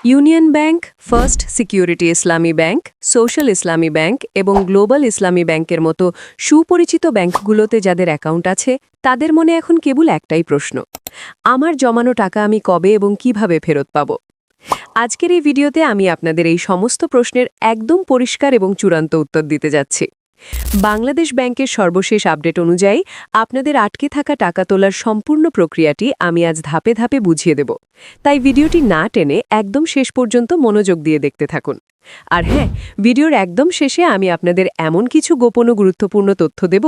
Union bank, first security ইসলামী bank, social ইসলামী bank এবং global ইসলামী ব্যাংকের মতো সুপরিচিত ব্যাংকগুলোতে যাদের অ্যাকাউন্ট আছে তাদের মনে এখন কেবল একটাই প্রশ্ন, আমার জমানো টাকা আমি কবে এবং কিভাবে ফেরত পাব। আজকের এই ভিডিওতে আমি আপনাদের এই সমস্ত প্রশ্নের একদম পরিষ্কার এবং চূড়ান্ত উত্তর দিতে যাচ্ছি। বাংলাদেশ ব্যাংকের সর্বশেষ আপডেট অনুযায়ী আপনাদের আটকে থাকা টাকা তোলার সম্পূর্ণ প্রক্রিয়াটি আমি আজ ধাপে ধাপে বুঝিয়ে দেব, তাই ভিডিওটি না টেনে একদম শেষ পর্যন্ত মনোযোগ দিয়ে দেখতে থাকুন। আর হ্যাঁ, ভিডিওর একদম শেষে আমি আপনাদের এমন কিছু গোপন ও গুরুত্বপূর্ণ তথ্য দেব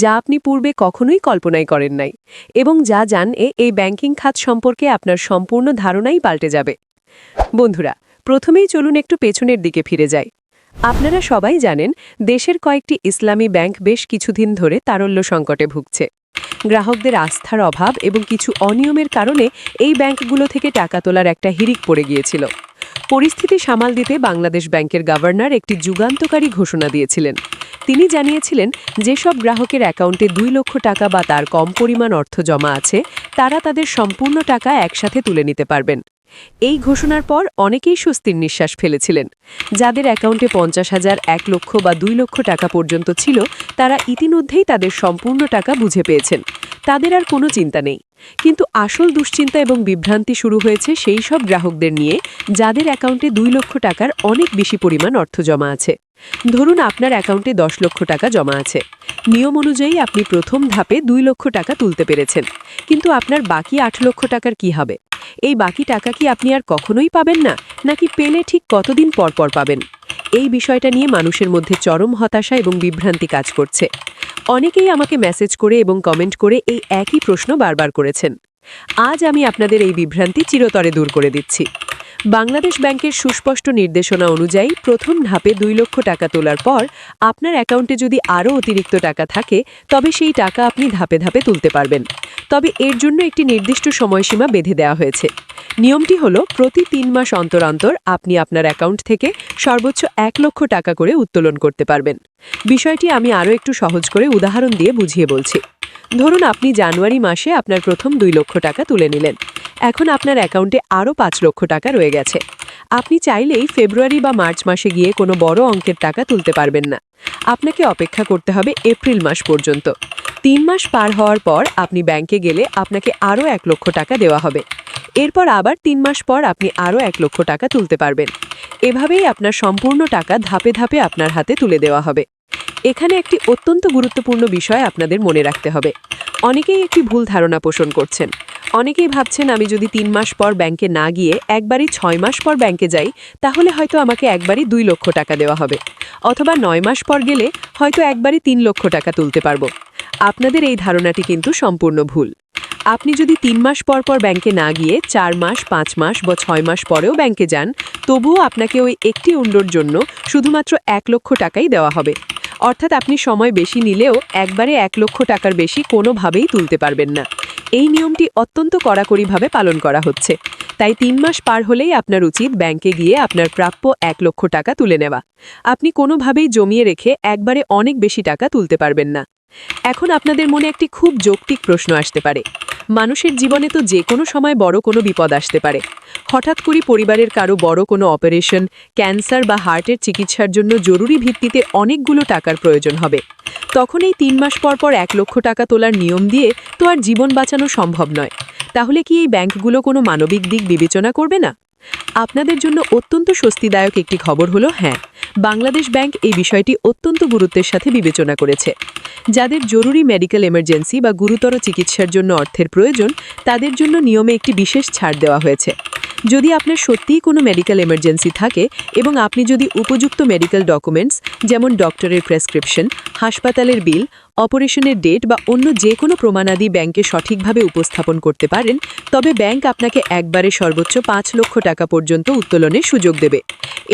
যা আপনি পূর্বে কখনোই কল্পনাই করেন নাই, এবং যা জানলে এই ব্যাংকিং খাত সম্পর্কে আপনার সম্পূর্ণ ধারণাই পাল্টে যাবে। বন্ধুরা, প্রথমেই চলুন একটু পেছনের দিকে ফিরে যাই। আপনারা সবাই জানেন, দেশের কয়েকটি ইসলামী ব্যাংক বেশ কিছুদিন ধরে তারল্য সংকটে ভুগছে। গ্রাহকদের আস্থার অভাব এবং কিছু অনিয়মের কারণে এই ব্যাংকগুলো থেকে টাকা তোলার একটা হিড়িক পড়ে গিয়েছিল। পরিস্থিতি সামাল দিতে বাংলাদেশ ব্যাংকের গভর্নর একটি যুগান্তকারী ঘোষণা দিয়েছিলেন। তিনি জানিয়েছিলেন, যেসব গ্রাহকের অ্যাকাউন্টে 2 লক্ষ টাকা বা তার কম পরিমাণ অর্থ জমা আছে তারা তাদের সম্পূর্ণ টাকা একসাথে তুলে নিতে পারবেন। এই ঘোষণার পর অনেকেই স্বস্তির নিঃশ্বাস ফেলেছিলেন। যাদের অ্যাকাউন্টে 50,000, 1 লক্ষ বা 2 লক্ষ টাকা পর্যন্ত ছিল তারা ইতিমধ্যেই তাদের সম্পূর্ণ টাকা বুঝে পেয়েছেন, তাদের আর কোনো চিন্তা নেই। কিন্তু আসল দুশ্চিন্তা এবং বিভ্রান্তি শুরু হয়েছে সেই সব গ্রাহকদের নিয়ে যাদের অ্যাকাউন্টে 2 লক্ষ টাকার অনেক বেশি পরিমাণ অর্থ জমা আছে। ধরুন আপনার অ্যাকাউন্টে 10 লক্ষ টাকা জমা আছে। নিয়ম অনুযায়ী আপনি প্রথম ধাপে 2 লক্ষ টাকা তুলতে পেরেছেন, কিন্তু আপনার বাকি 8 লক্ষ টাকার কি হবে? এই বাকি টাকা কি আপনি আর কখনোই পাবেন না, নাকি পেলে ঠিক কতদিন পর পর পাবেন? এই বিষয়টা নিয়ে মানুষের মধ্যে চরম হতাশা এবং বিভ্রান্তি কাজ করছে। অনেকেই আমাকে মেসেজ করে এবং কমেন্ট করে এই একই প্রশ্ন বারবার করেছেন। আজ আমি আপনাদের এই বিভ্রান্তি চিরতরে দূর করে দিচ্ছি। বাংলাদেশ ব্যাংকের সুস্পষ্ট নির্দেশনা অনুযায়ী প্রথম ধাপে 2 লক্ষ টাকা তোলার পর আপনার অ্যাকাউন্টে যদি আরও অতিরিক্ত টাকা থাকে তবে সেই টাকা আপনি ধাপে ধাপে তুলতে পারবেন। তবে এর জন্য একটি নির্দিষ্ট সময়সীমা বেঁধে দেওয়া হয়েছে। নিয়মটি হলো, প্রতি 3 মাস অন্তর অন্তর আপনি আপনার অ্যাকাউন্ট থেকে সর্বোচ্চ 1 লক্ষ টাকা করে উত্তোলন করতে পারবেন। বিষয়টি আমি আরও একটু সহজ করে উদাহরণ দিয়ে বুঝিয়ে বলছি। ধরুন আপনি জানুয়ারি মাসে আপনার প্রথম 2 লক্ষ টাকা তুলে নিলেন। এখন আপনার অ্যাকাউন্টে আরও 5 লক্ষ টাকা রয়ে গেছে। আপনি চাইলেই ফেব্রুয়ারি বা মার্চ মাসে গিয়ে কোনো বড় অঙ্কের টাকা তুলতে পারবেন না। আপনাকে অপেক্ষা করতে হবে এপ্রিল মাস পর্যন্ত। 3 মাস পার হওয়ার পর আপনি ব্যাংকে গেলে আপনাকে আরও 1 লক্ষ টাকা দেওয়া হবে। এরপর আবার 3 মাস পর আপনি আরও 1 লক্ষ টাকা তুলতে পারবেন। এভাবেই আপনার সম্পূর্ণ টাকা ধাপে ধাপে আপনার হাতে তুলে দেওয়া হবে। এখানে একটি অত্যন্ত গুরুত্বপূর্ণ বিষয় আপনাদের মনে রাখতে হবে। অনেকেই একটি ভুল ধারণা পোষণ করছেন। অনেকেই ভাবছেন, আমি যদি 3 মাস পর ব্যাংকে না গিয়ে একবারই 6 মাস পর ব্যাংকে যাই তাহলে হয়তো আমাকে একবারই 2 লক্ষ টাকা দেওয়া হবে, অথবা 9 মাস পর গেলে হয়তো একবারই 3 লক্ষ টাকা তুলতে পারবো। আপনাদের এই ধারণাটি কিন্তু সম্পূর্ণ ভুল। আপনি যদি 3 মাস পর পর ব্যাংকে না গিয়ে 4 মাস, 5 মাস বা 6 মাস পরেও ব্যাংকে যান, তবুও আপনাকে ওই একটি উইন্ডোর জন্য শুধুমাত্র 1 লক্ষ টাকাই দেওয়া হবে। অর্থাৎ আপনি সময় বেশি নিলেও একবারে 1 লক্ষ টাকার বেশি কোনোভাবেই তুলতে পারবেন না। এই নিয়মটি অত্যন্ত কড়াকড়িভাবে পালন করা হচ্ছে। তাই 3 মাস পার হলেই আপনার উচিত ব্যাংকে গিয়ে আপনার প্রাপ্য 1 লক্ষ টাকা তুলে নেওয়া। আপনি কোনোভাবেই জমিয়ে রেখে একবারে অনেক বেশি টাকা তুলতে পারবেন না। এখন আপনাদের মনে একটি খুব যৌক্তিক প্রশ্ন আসতে পারে, মানুষের জীবনে তো যে কোনো সময় বড় কোনো বিপদ আসতে পারে। হঠাৎ করে পরিবারের কারো বড় কোনো অপারেশন, ক্যান্সার বা হার্টের চিকিৎসার জন্য জরুরি ভিত্তিতে অনেকগুলো টাকার প্রয়োজন হবে। তখন এই 3 মাস পর পর 1 লক্ষ টাকা তোলার নিয়ম দিয়ে তো আর জীবন বাঁচানো সম্ভব নয়। তাহলে কি এই ব্যাংকগুলো কোনো মানবিক দিক বিবেচনা করবে না? আপনাদের জন্য অত্যন্ত স্বস্তিদায়ক একটি খবর হলো, হ্যাঁ, বাংলাদেশ ব্যাংক এই বিষয়টি অত্যন্ত গুরুত্বের সাথে বিবেচনা করেছে। যাদের জরুরি মেডিকেল এমার্জেন্সি বা গুরুতর চিকিৎসার জন্য অর্থের প্রয়োজন তাদের জন্য নিয়মে একটি বিশেষ ছাড় দেওয়া হয়েছে। যদি আপনার সত্যিই কোনো মেডিকেল এমার্জেন্সি থাকে এবং আপনি যদি উপযুক্ত মেডিকেল ডকুমেন্টস যেমন ডক্টরের প্রেসক্রিপশন, হাসপাতালের বিল, অপারেশনের ডেট বা অন্য যে কোনো প্রমাণাদি ব্যাংকে সঠিকভাবে উপস্থাপন করতে পারেন, তবে ব্যাংক আপনাকে একবারে সর্বোচ্চ 5 লক্ষ টাকা পর্যন্ত উত্তোলনের সুযোগ দেবে।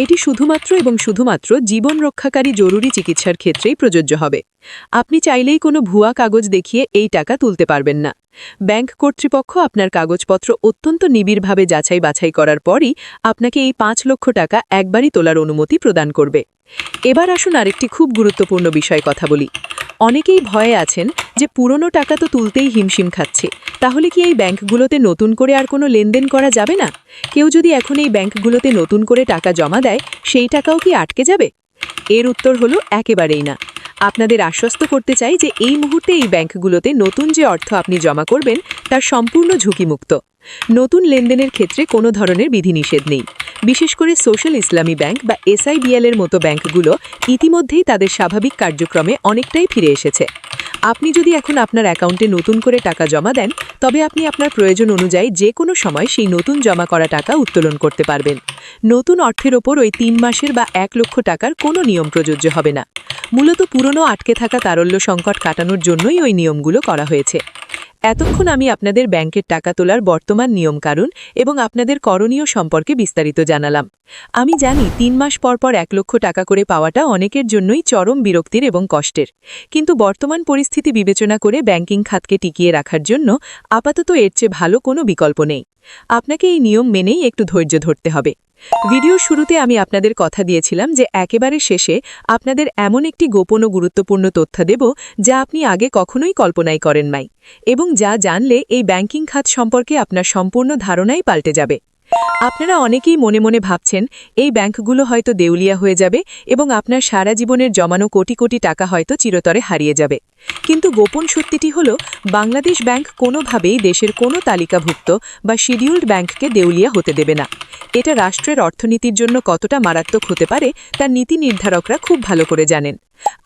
এটি শুধুমাত্র এবং শুধুমাত্র জীবন রক্ষাকারী জরুরি চিকিৎসার ক্ষেত্রেই প্রযোজ্য হবে। আপনি চাইলেই কোনো ভুয়া কাগজ দেখিয়ে এই টাকা তুলতে পারবেন না। ব্যাংক কর্তৃপক্ষ আপনার কাগজপত্র অত্যন্ত নিবিড়ভাবে যাচাই বাছাই করার পরই আপনাকে এই 5 লক্ষ টাকা একবারই তোলার অনুমতি প্রদান করবে। এবার আসুন আরেকটি খুব গুরুত্বপূর্ণ বিষয় কথা বলি। অনেকেই ভয়ে আছেন যে পুরনো টাকা তো তুলতেই হিমশিম খাচ্ছে, তাহলে কি এই ব্যাংকগুলোতে নতুন করে আর কোনো লেনদেন করা যাবে না? কেউ যদি এখন এই ব্যাংকগুলোতে নতুন করে টাকা জমা দেয়, সেই টাকাও কি আটকে যাবে? এর উত্তর হলো একেবারেই না। আপনাদের আশ্বস্ত করতে চাই যে এই মুহূর্তে এই ব্যাংকগুলোতে নতুন যে অর্থ আপনি জমা করবেন তার সম্পূর্ণ ঝুঁকিমুক্ত। নতুন লেনদেনের ক্ষেত্রে কোনো ধরনের বিধিনিষেধ নেই। বিশেষ করে সোশ্যাল ইসলামী ব্যাংক বা এসআইবিএল এর মতো ব্যাংকগুলো ইতিমধ্যেই তাদের স্বাভাবিক কার্যক্রমে অনেকটাই ফিরে এসেছে। আপনি যদি এখন আপনার অ্যাকাউন্টে নতুন করে টাকা জমা দেন, তবে আপনি আপনার প্রয়োজন অনুযায়ী যে কোনো সময় সেই নতুন জমা করা টাকা উত্তোলন করতে পারবেন। নতুন অর্থের ওপর ওই ৩ মাসের বা ১ লক্ষ টাকার কোনো নিয়ম প্রযোজ্য হবে না। মূলত পুরনো আটকে থাকা তারল্য সংকট কাটানোর জন্যই ওই নিয়মগুলো করা হয়েছে। এতক্ষণ আমি আপনাদের ব্যাংকের টাকা তোলার বর্তমান নিয়মকানুন এবং আপনাদের করণীয় সম্পর্কে বিস্তারিত জানালাম। আমি জানি ৩ মাস পর পর ১ লক্ষ টাকা করে পাওয়াটা অনেকের জন্যই চরম বিরক্তির এবং কষ্টের, কিন্তু বর্তমান পরিস্থিতি বিবেচনা করে ব্যাংকিং খাতকে টিকিয়ে রাখার জন্য আপাতত এর চেয়ে ভালো কোনো বিকল্প নেই। আপনাকে এই নিয়ম মেনেই একটু ধৈর্য ধরতে হবে। ভিডিওর শুরুতে আমি আপনাদের কথা দিয়েছিলাম যে একেবারে শেষে আপনাদের এমন একটি গোপন ও গুরুত্বপূর্ণ তথ্য দেব যা আপনি আগে কখনোই কল্পনাই করেন নাই, এবং যা জানলে এই ব্যাংকিং খাত সম্পর্কে আপনার সম্পূর্ণ ধারণাই পাল্টে যাবে। আপনারা অনেকেই মনে মনে ভাবছেন এই ব্যাংকগুলো হয়তো দেউলিয়া হয়ে যাবে এবং আপনার সারা জীবনের জমানো কোটি কোটি টাকা হয়তো চিরতরে হারিয়ে যাবে। কিন্তু গোপন সত্যিটি হল, বাংলাদেশ ব্যাংক কোনোভাবেই দেশের কোনো তালিকাভুক্ত বা শিডিউলড ব্যাংককে দেউলিয়া হতে দেবে না। এটা রাষ্ট্রের অর্থনীতির জন্য কতটা মারাত্মক হতে পারে তার নীতি নির্ধারকরা খুব ভালো করে জানেন।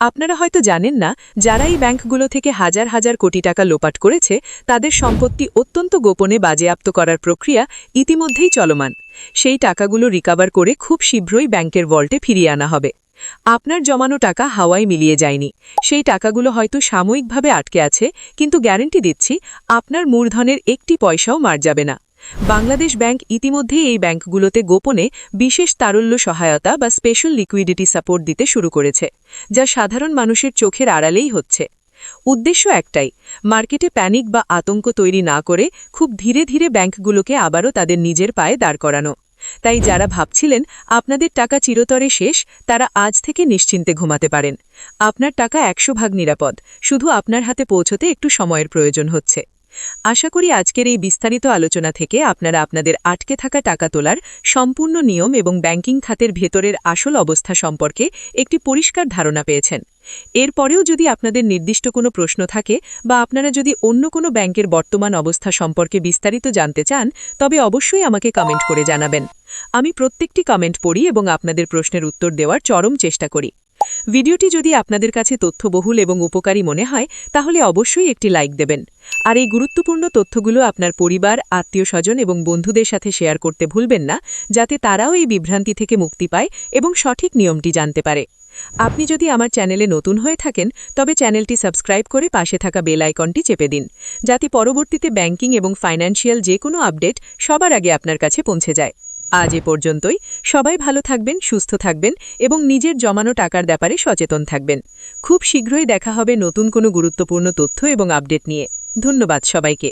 আপনারা হয়তো জানেন না, যারা এই ব্যাংকগুলো থেকে হাজার হাজার কোটি টাকা লোপাট করেছে তাদের সম্পত্তি অত্যন্ত গোপনে বাজেয়াপ্ত করার প্রক্রিয়া ইতিমধ্যেই চলমান। সেই টাকাগুলো রিকভার করে খুব শীঘ্রই ব্যাংকের ভল্টে ফিরিয়ে আনা হবে। আপনার জমানো টাকা হাওয়ায় মিলিয়ে যায়নি। সেই টাকাগুলো হয়তো সাময়িকভাবে আটকে আছে, কিন্তু গ্যারান্টি দিচ্ছি আপনার মূলধনের একটি পয়সাও মার যাবে না। বাংলাদেশ ব্যাংক ইতিমধ্যেই এই ব্যাংকগুলোতে গোপনে বিশেষ তারল্য সহায়তা বা স্পেশাল লিকুইডিটি সাপোর্ট দিতে শুরু করেছে, যা সাধারণ মানুষের চোখের আড়ালেই হচ্ছে। উদ্দেশ্য একটাই, মার্কেটে প্যানিক বা আতঙ্ক তৈরি না করে খুব ধীরে ধীরে ব্যাংকগুলোকে আবারও তাদের নিজের পায়ে দাঁড় করানো। তাই যারা ভাবছিলেন আপনাদের টাকা চিরতরে শেষ, তারা আজ থেকে নিশ্চিন্তে ঘুমাতে পারেন। আপনার টাকা ১০০% নিরাপদ, শুধু আপনার হাতে পৌঁছতে একটু সময়ের প্রয়োজন হচ্ছে। আশা করি আজকের এই বিস্তারিত আলোচনা থেকে আপনারা আপনাদের আটকে থাকা টাকা তোলার সম্পূর্ণ নিয়ম এবং ব্যাংকিং খাতের ভেতরের আসল অবস্থা সম্পর্কে একটি পরিষ্কার ধারণা পেয়েছেন। এরপরেও যদি আপনাদের নির্দিষ্ট কোনো প্রশ্ন থাকে বা আপনারা যদি অন্য কোনো ব্যাংকের বর্তমান অবস্থা সম্পর্কে বিস্তারিত জানতে চান, তবে অবশ্যই আমাকে কমেন্ট করে জানাবেন। আমি প্রত্যেকটি কমেন্ট পড়ি এবং আপনাদের প্রশ্নের উত্তর দেওয়ার চরম চেষ্টা করি। ভিডিওটি যদি আপনাদের কাছে তথ্যবহুল এবং উপকারী মনে হয়, তাহলে অবশ্যই একটি লাইক দেবেন। আর এই গুরুত্বপূর্ণ তথ্যগুলো আপনার পরিবার, আত্মীয়স্বজন এবং বন্ধুদের সাথে শেয়ার করতে ভুলবেন না, যাতে তারাও এই বিভ্রান্তি থেকে মুক্তি পায় এবং সঠিক নিয়মটি জানতে পারে। আপনি যদি আমার চ্যানেলে নতুন হয়ে থাকেন, তবে চ্যানেলটি সাবস্ক্রাইব করে পাশে থাকা বেল আইকনটি চেপে দিন, যাতে পরবর্তীতে ব্যাংকিং এবং ফাইন্যান্সিয়াল যে কোনো আপডেট সবার আগে আপনার কাছে পৌঁছে যায়। আজ এ পর্যন্তই। সবাই ভালো থাকবেন, সুস্থ থাকবেন এবং নিজের জমানো টাকার ব্যাপারে সচেতন থাকবেন। খুব শীঘ্রই দেখা হবে নতুন কোনো গুরুত্বপূর্ণ তথ্য এবং আপডেট নিয়ে। ধন্যবাদ সবাইকে।